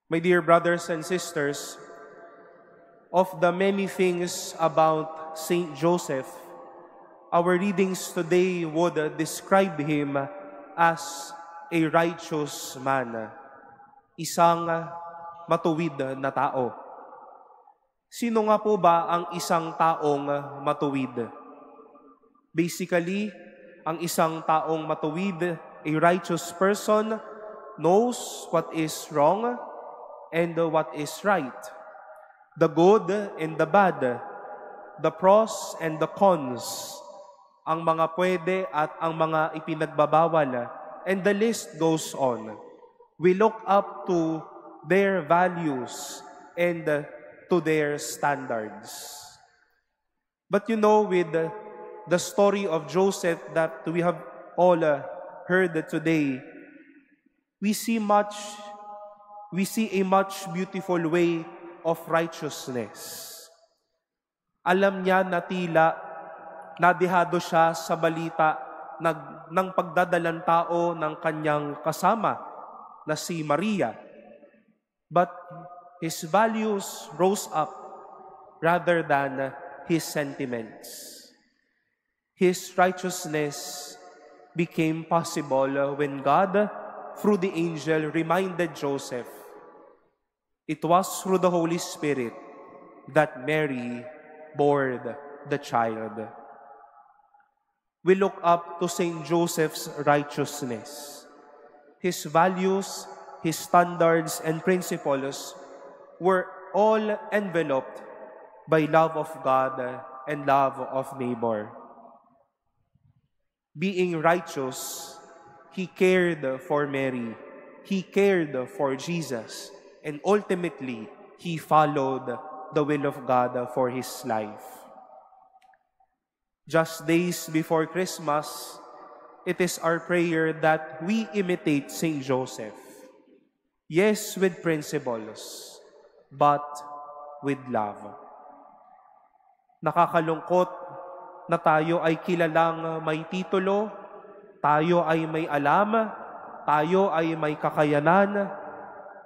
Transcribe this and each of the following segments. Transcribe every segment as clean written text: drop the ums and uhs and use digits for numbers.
My dear brothers and sisters, of the many things about Saint Joseph, our readings today would describe him as a righteous man, isang matuwid na tao. Sino nga po ba ang isang taong matuwid? Basically, ang isang taong matuwid, a righteous person, knows what is wrong and what is right, the good and the bad, the pros and the cons, ang mga pwede at ang mga ipinagbabawal, and the list goes on. We look up to their values and to their standards. But you know, with the story of Joseph that we have all heard today, we see a much beautiful way of righteousness. Alam niya na tila nadihado siya sa balita ng pagdadalang tao ng kanyang kasama na si Maria. But his values rose up rather than his sentiments. His righteousness became possible when God, through the angel, reminded Joseph, it was through the Holy Spirit that Mary bore the child. We look up to Saint Joseph's righteousness. His values, his standards, and principles were all enveloped by love of God and love of neighbor. Being righteous, he cared for Mary, he cared for Jesus, and ultimately, he followed the will of God for his life. Just days before Christmas, it is our prayer that we imitate Saint Joseph. Yes, with principles, but with love. Nakakalungkot na tayo ay kilalang may titulo, tayo ay may alam, tayo ay may kakayanan,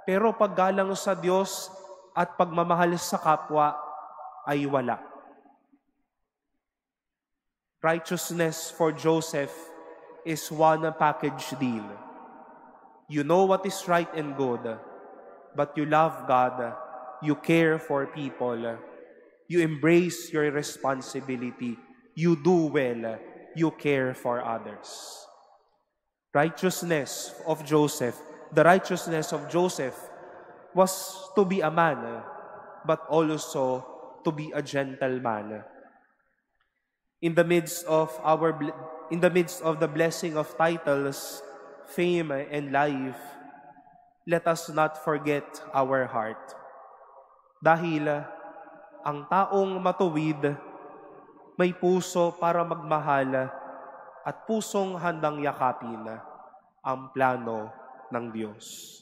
pero paggalang sa Diyos at pagmamahal sa kapwa ay wala. Righteousness for Joseph is one package deal. You know what is right and good, but you love God, you care for people, you embrace your responsibility, you do well, you care for others. Righteousness of Joseph, the righteousness of Joseph was to be a man, but also to be a gentleman. In the midst of the blessing of titles, fame, and life, let us not forget our heart. Dahil ang taong matuwid may puso para magmahal at pusong handang yakapin ang plano ng Diyos.